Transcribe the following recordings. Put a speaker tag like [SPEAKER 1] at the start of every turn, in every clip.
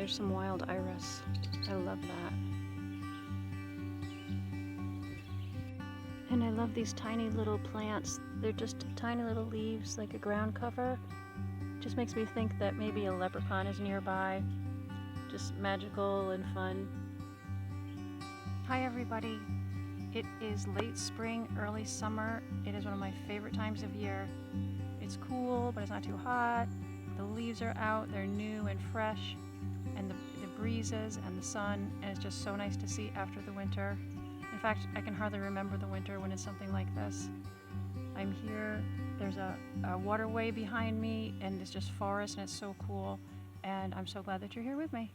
[SPEAKER 1] there's some wild iris. I love that. And I love these tiny little plants. They're just tiny little leaves, like a ground cover. Just makes me think that maybe a leprechaun is nearby. Just magical and fun. Hi everybody. It is late spring, early summer. It is one of my favorite times of year. It's cool, but it's not too hot. The leaves are out, they're new and fresh, and the breezes and the sun, and it's just so nice to see after the winter. In fact, I can hardly remember the winter when it's something like this. I'm here, there's a waterway behind me, and it's just forest, and it's so cool, and I'm so glad that you're here with me.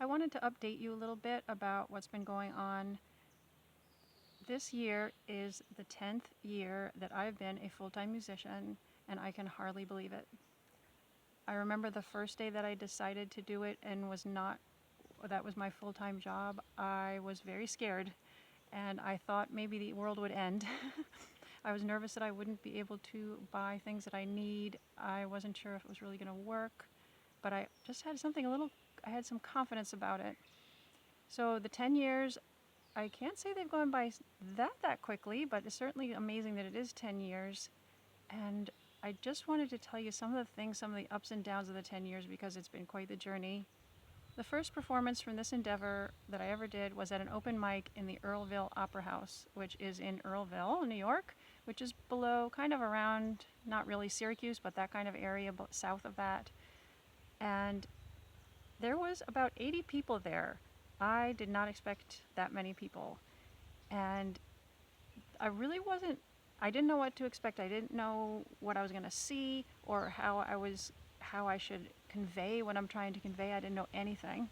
[SPEAKER 1] I wanted to update you a little bit about what's been going on. This year is the 10th year that I've been a full-time musician, and I can hardly believe it. I remember the first day that I decided to do it and that was my full-time job. I was very scared, and I thought maybe the world would end. I was nervous that I wouldn't be able to buy things that I need. I wasn't sure if it was really going to work, but I just had I had some confidence about it. So the 10 years, I can't say they've gone by that quickly, but it's certainly amazing that it is 10 years. And I just wanted to tell you some of the ups and downs of the 10 years, because it's been quite the journey. The first performance from this endeavor that I ever did was at an open mic in the Earlville Opera House, which is in Earlville, New York, which is below, kind of around, not really Syracuse, but that kind of area south of that. And there was about 80 people there. I did not expect that many people. And I didn't know what to expect. I didn't know what I was going to see or how I should convey what I'm trying to convey. I didn't know anything.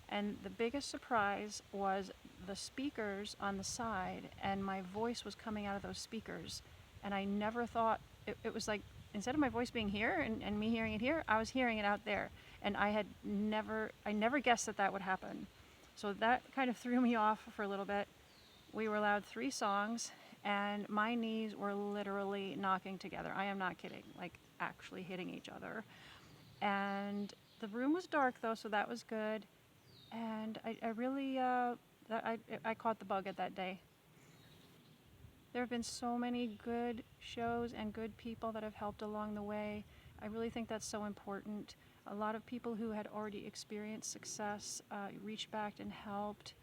[SPEAKER 1] And the biggest surprise was the speakers on the side, and my voice was coming out of those speakers. And I never thought, it was like, instead of my voice being here and me hearing it here, I was hearing it out there. And I never guessed that would happen. So that kind of threw me off for a little bit. We were allowed 3 songs, and my knees were literally knocking together. I am not kidding, like actually hitting each other. And the room was dark though, so that was good. And I really, I caught the bug at that day. There have been so many good shows and good people that have helped along the way. I really think that's so important. A lot of people who had already experienced success reached back and helped.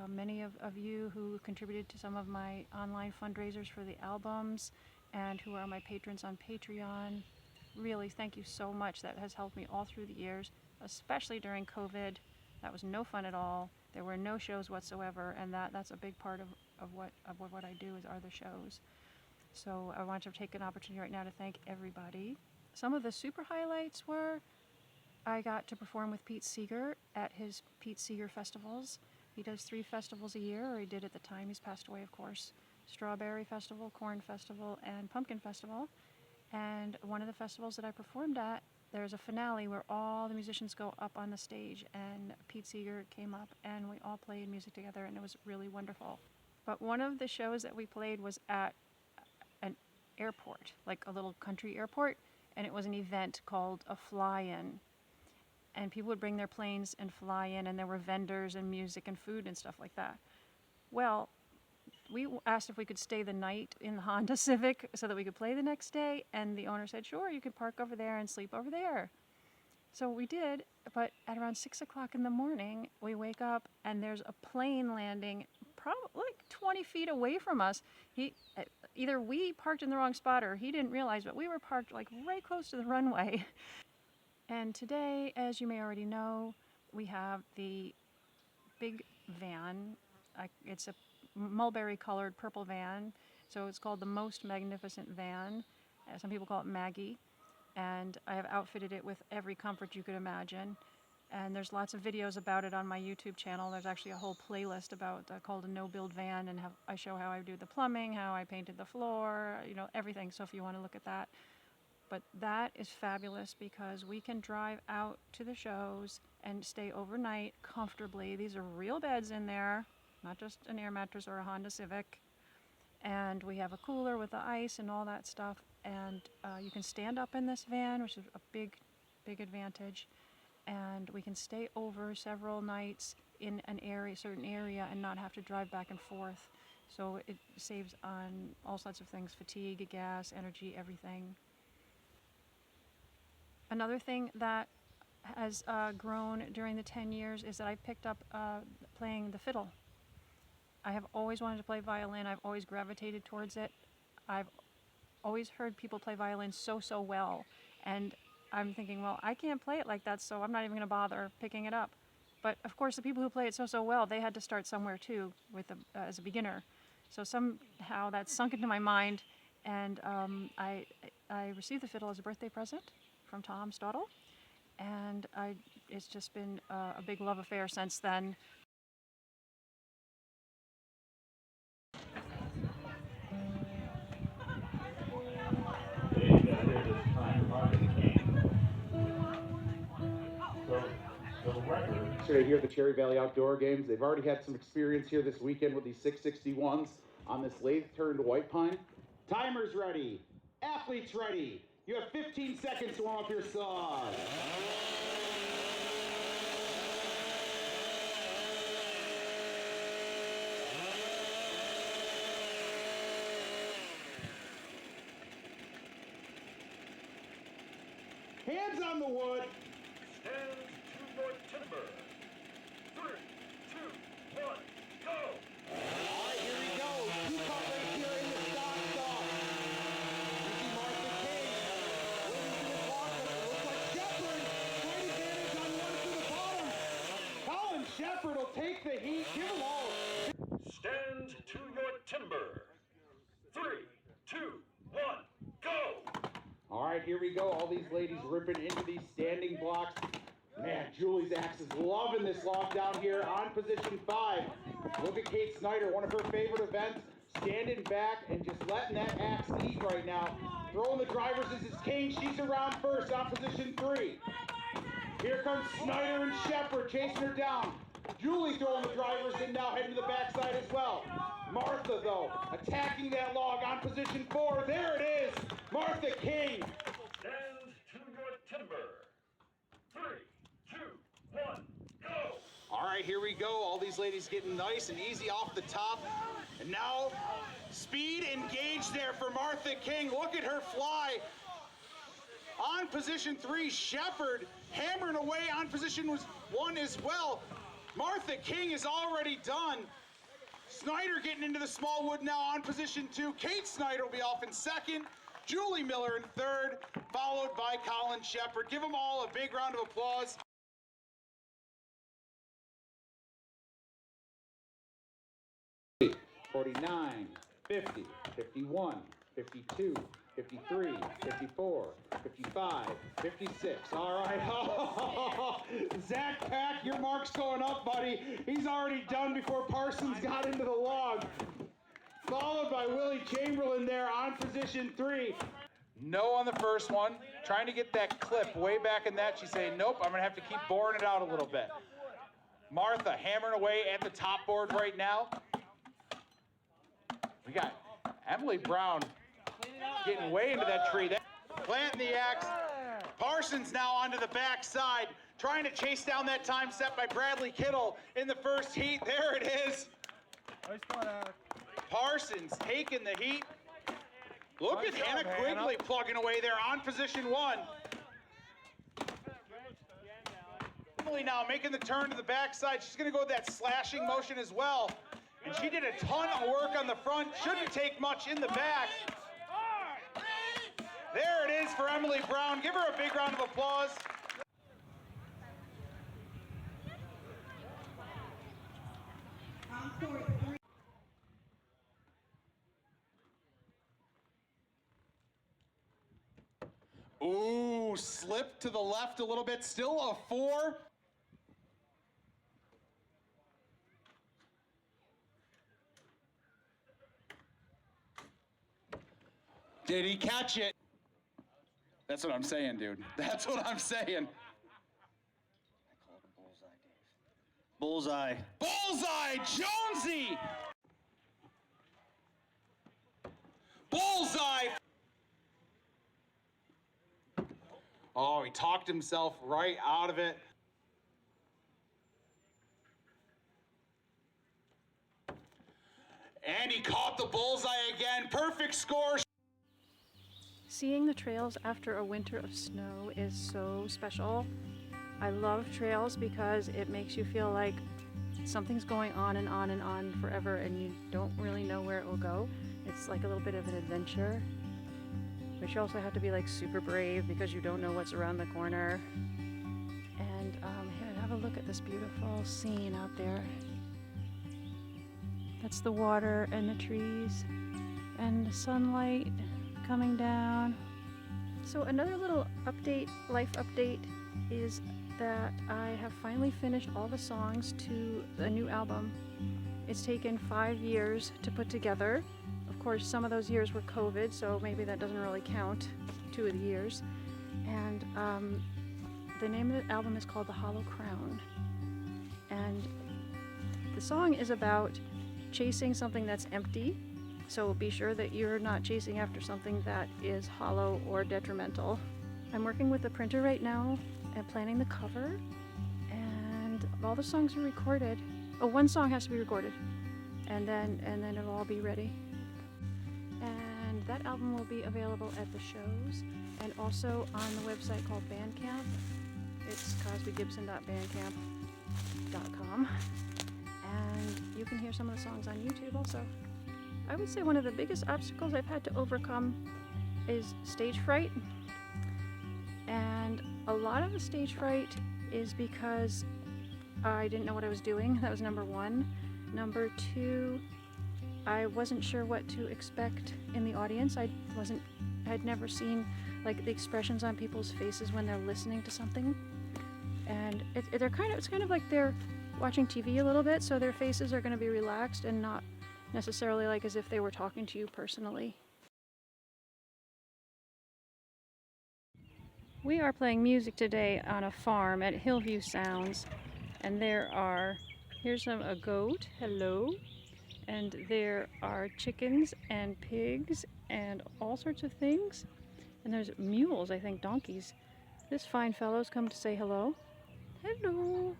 [SPEAKER 1] Many of you who contributed to some of my online fundraisers for the albums and who are my patrons on Patreon. Really, thank you so much. That has helped me all through the years, especially during COVID. That was no fun at all. There were no shows whatsoever, and that's a big part of what I do are the shows. So I want to take an opportunity right now to thank everybody. Some of the super highlights were I got to perform with Pete Seeger at his Pete Seeger festivals. He does 3 festivals a year, or he did at the time. He's passed away, of course. Strawberry Festival, Corn Festival, and Pumpkin Festival. And one of the festivals that I performed at, there's a finale where all the musicians go up on the stage, and Pete Seeger came up and we all played music together, and it was really wonderful. But one of the shows that we played was at an airport, like a little country airport, and it was an event called a fly-in. And people would bring their planes and fly in, and there were vendors and music and food and stuff like that. Well, we asked if we could stay the night in the Honda Civic so that we could play the next day, and the owner said, sure, you can park over there and sleep over there. So we did, but at around 6 o'clock in the morning, we wake up and there's a plane landing probably like 20 feet away from us. Either we parked in the wrong spot or he didn't realize, but we were parked like right close to the runway. And today, as you may already know, we have the big van. It's a mulberry-colored purple van, so it's called the Most Magnificent Van. Some people call it Maggie. And I have outfitted it with every comfort you could imagine. And there's lots of videos about it on my YouTube channel. There's actually a whole playlist called a no-build van, and I show how I do the plumbing, how I painted the floor, everything. So if you want to look at that. But that is fabulous because we can drive out to the shows and stay overnight comfortably. These are real beds in there, not just an air mattress or a Honda Civic. And we have a cooler with the ice and all that stuff. And you can stand up in this van, which is a big advantage. and we can stay over several nights in an area, certain area, and not have to drive back and forth. So it saves on all sorts of things: fatigue, gas, energy, everything. Another thing that has grown during the 10 years is that I picked up playing the fiddle. I have always wanted to play violin. I've always gravitated towards it. I've always heard people play violin so well, and I'm thinking, well, I can't play it like that, so I'm not even going to bother picking it up. But of course, the people who play it so well, they had to start somewhere too, as a beginner. So somehow that sunk into my mind, and I received the fiddle as a birthday present from Tom Stottle, and it's just been a big love affair since then.
[SPEAKER 2] Yesterday here at the Cherry Valley Outdoor Games, they've already had some experience here this weekend with these 661s on this lathe-turned white pine. Timers ready, athletes ready. You have 15 seconds to warm up your saws. Hands on the wood.
[SPEAKER 3] Stand to your timber. 3, 2, 1, go!
[SPEAKER 2] All right, here we go. 2 cup race here in the stock stall. You see Martha King moving to the block, but it looks like Shepard. Great advantage on one to the bottom. Colin Shepard will take the heat. Give them all.
[SPEAKER 3] Stand to your timber. 3, 2, 1, go!
[SPEAKER 2] All right, here we go. All these ladies ripping into these standing blocks. Man, Julie's axe is loving this log down here on position 5. Look at Kate Snyder, one of her favorite events, standing back and just letting that axe eat right now. Throwing the drivers is his king. She's around first on position 3. Here comes Snyder and Shepard chasing her down. Julie throwing the drivers in now, heading to the backside as well. Martha, though, attacking that log on position 4. There it is. Martha King.
[SPEAKER 3] Stand to your timber. 3, 2, 1, go!
[SPEAKER 2] All right, here we go. All these ladies getting nice and easy off the top. And now, speed engaged there for Martha King. Look at her fly. On position 3, Shepard hammering away on position 1 as well. Martha King is already done. Snyder getting into the small wood now on position 2. Kate Snyder will be off in second. Julie Miller in third, followed by Colin Shepard. Give them all a big round of applause. 49, 50, 51, 52, 53, 54, 55, 56. All right. Zach Pack, your mark's going up, buddy. He's already done before Parsons got into the log. Followed by Willie Chamberlain there on position 3. No on the first one. Trying to get that clip way back in that. She's saying, nope, I'm going to have to keep boring it out a little bit. Martha hammering away at the top board right now. We got Emily Brown getting way into that tree. Planting the axe. Parsons now onto the back side, trying to chase down that time set by Bradley Kittle in the first heat. There it is. Parsons taking the heat. Look at Hannah Quigley plugging away there on position 1. Emily now making the turn to the backside. She's going to go with that slashing motion as well. And she did a ton of work on the front. Shouldn't take much in the back. There it is for Emily Brown. Give her a big round of applause. Ooh, slip to the left a little bit. Still a 4. Did he catch it? That's what I'm saying, dude. That's what I'm saying.
[SPEAKER 4] I call it a bullseye, Dave. Bullseye.
[SPEAKER 2] Bullseye, Jonesy! Bullseye! Oh, he talked himself right out of it. And he caught the bullseye again. Perfect score.
[SPEAKER 1] Seeing the trails after a winter of snow is so special. I love trails because it makes you feel like something's going on and on and on forever and you don't really know where it will go. It's like a little bit of an adventure. But you also have to be like super brave because you don't know what's around the corner. And here, have a look at this beautiful scene out there. That's the water and the trees and the sunlight coming down. So another little update, life update, is that I have finally finished all the songs to a new album. It's taken 5 years to put together. Of course, some of those years were COVID, so maybe that doesn't really count, 2 of the years. And the name of the album is called The Hollow Crown. And the song is about chasing something that's empty. So be sure that you're not chasing after something that is hollow or detrimental. I'm working with the printer right now and planning the cover, and all the songs are recorded. Oh, one song has to be recorded, and then it'll all be ready. And that album will be available at the shows and also on the website called Bandcamp. It's cosbygibson.bandcamp.com, and you can hear some of the songs on YouTube also. I would say one of the biggest obstacles I've had to overcome is stage fright. And a lot of the stage fright is because I didn't know what I was doing. That was number one. Number two, I wasn't sure what to expect in the audience. I'd never seen like the expressions on people's faces when they're listening to something. And it's kind of like they're watching TV a little bit, so their faces are going to be relaxed and not necessarily like as if they were talking to you personally. We are playing music today on a farm at Hillview Sounds, and here's a goat, hello, and there are chickens and pigs and all sorts of things, and there's mules, I think donkeys. This fine fellow's come to say hello. Hello.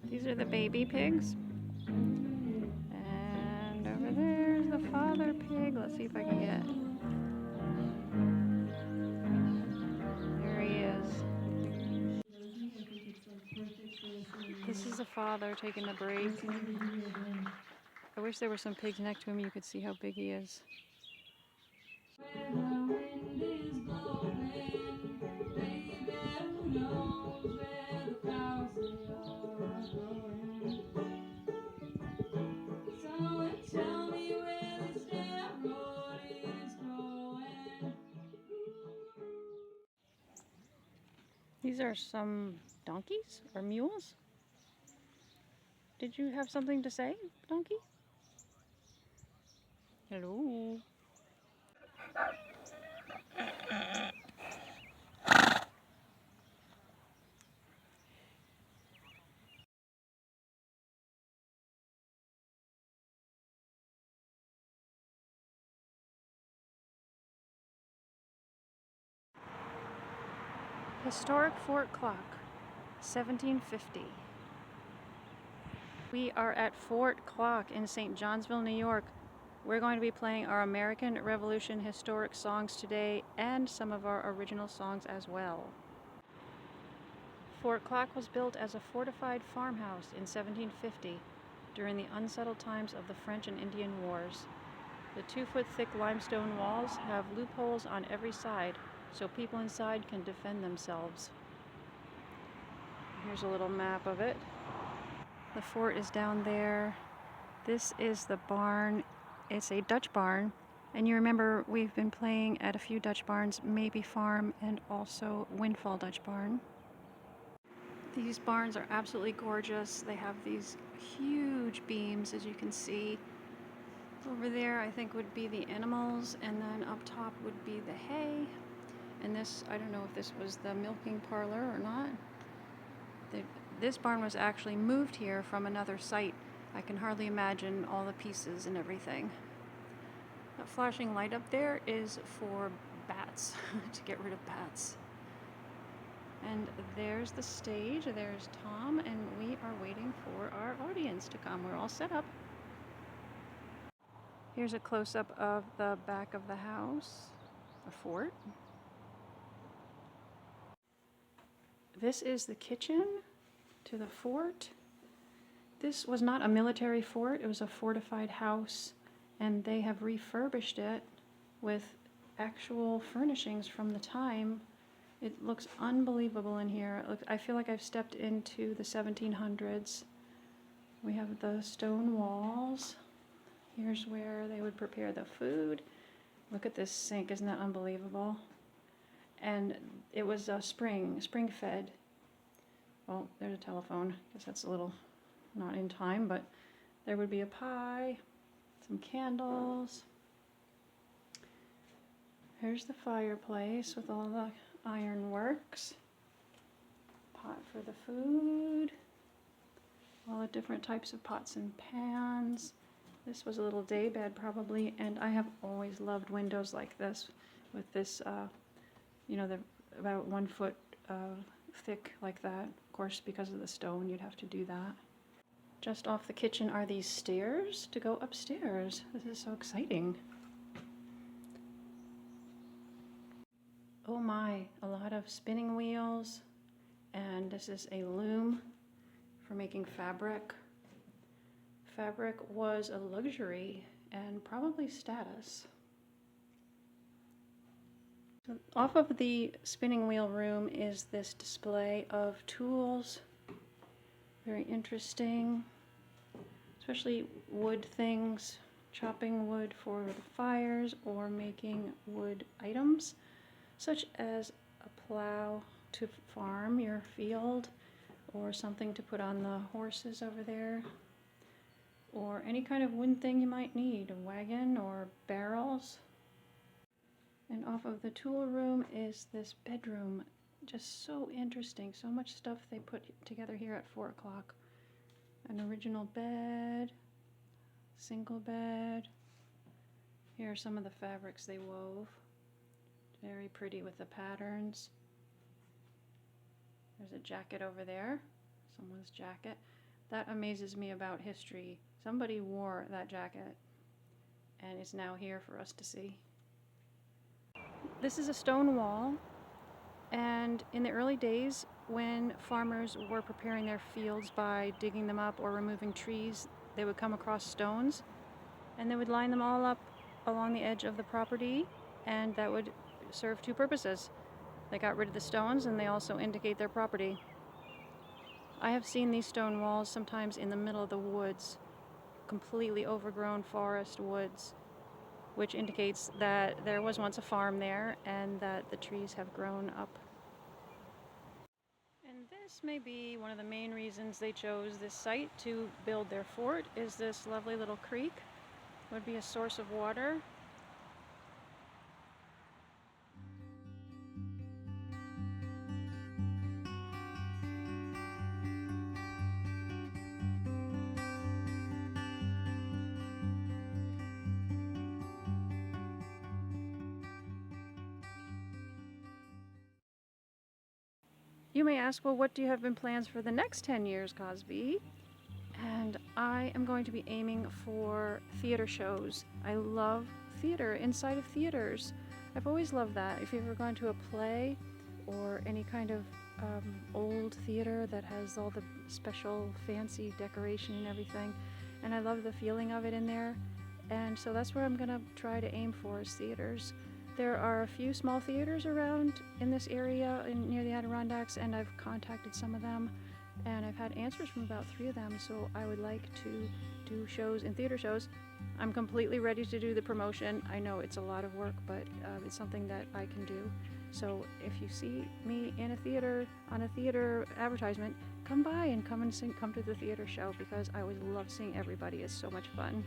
[SPEAKER 1] These are the baby pigs. And over there's the father pig. Let's see if I can get. There he is. This is the father taking the break. I wish there were some pigs next to him. You could see how big he is. These are some donkeys or mules? Did you have something to say, donkey? Hello. Historic Fort Clock, 1750. We are at Fort Clock in St. Johnsville, New York, We're going to be playing our American Revolution historic songs today and some of our original songs as well. Fort Clark was built as a fortified farmhouse in 1750 during the unsettled times of the French and Indian Wars. The 2-foot-thick limestone walls have loopholes on every side so people inside can defend themselves. Here's a little map of it. The fort is down there. This is the barn. It's a Dutch barn. And you remember we've been playing at a few Dutch barns, Maybe Farm and also Windfall Dutch Barn. These barns are absolutely gorgeous. They have these huge beams, as you can see. Over there, I think, would be the animals, and then up top would be the hay. And this, I don't know if this was the milking parlor or not. This barn was actually moved here from another site. I can hardly imagine all the pieces and everything. That flashing light up there is for bats, to get rid of bats. And there's the stage, there's Tom, and we are waiting for our audience to come. We're all set up. Here's a close-up of the back of the house, a fort. This is the kitchen to the fort. This was not a military fort, it was a fortified house, and they have refurbished it with actual furnishings from the time. It looks unbelievable in here. I feel like I've stepped into the 1700s. We have the stone walls. Here's where they would prepare the food. Look at this sink, isn't that unbelievable? And it was a spring fed. Well, there's a telephone. I guess that's a little not in time, but there would be a pie, some candles. Here's the fireplace with all the ironworks. Pot for the food. All the different types of pots and pans. This was a little day bed probably, and I have always loved windows like this with this, the about 1 foot thick like that. Of course, because of the stone, you'd have to do that. Just off the kitchen are these stairs to go upstairs. This is so exciting. Oh my, a lot of spinning wheels, and this is a loom for making fabric. Fabric was a luxury and probably status. So off of the spinning wheel room is this display of tools. Very interesting, especially wood things, chopping wood for the fires or making wood items, such as a plow to farm your field or something to put on the horses over there, or any kind of wooden thing you might need, a wagon or barrels. And off of the tool room is this bedroom. Just so interesting. So much stuff they put together here at 4 o'clock. An original bed, single bed. Here are some of the fabrics they wove. Very pretty with the patterns. There's a jacket over there. Someone's jacket. That amazes me about history. Somebody wore that jacket, and it's now here for us to see. This is a stone wall, and in the early days when farmers were preparing their fields by digging them up or removing trees, they would come across stones, and they would line them all up along the edge of the property, and that would serve 2 purposes. They got rid of the stones, and they also indicate their property. I have seen these stone walls sometimes in the middle of the woods, completely overgrown forest woods, which indicates that there was once a farm there and that the trees have grown up. And this may be one of the main reasons they chose this site to build their fort, is this lovely little creek. It would be a source of water. You may ask, well, what do you have in plans for the next 10 years, Cosby? And I am going to be aiming for theater shows. I love theater, inside of theaters. I've always loved that. If you've ever gone to a play or any kind of old theater that has all the special fancy decoration and everything, and I love the feeling of it in there. And so that's where I'm going to try to aim for, is theaters. There are a few small theaters around in this area near the Adirondacks, and I've contacted some of them, and I've had answers from about 3 of them, so I would like to do shows in theater shows. I'm completely ready to do the promotion. I know it's a lot of work, but it's something that I can do. So if you see me in a theater, on a theater advertisement, come by and come to the theater show, because I always love seeing everybody. It's so much fun.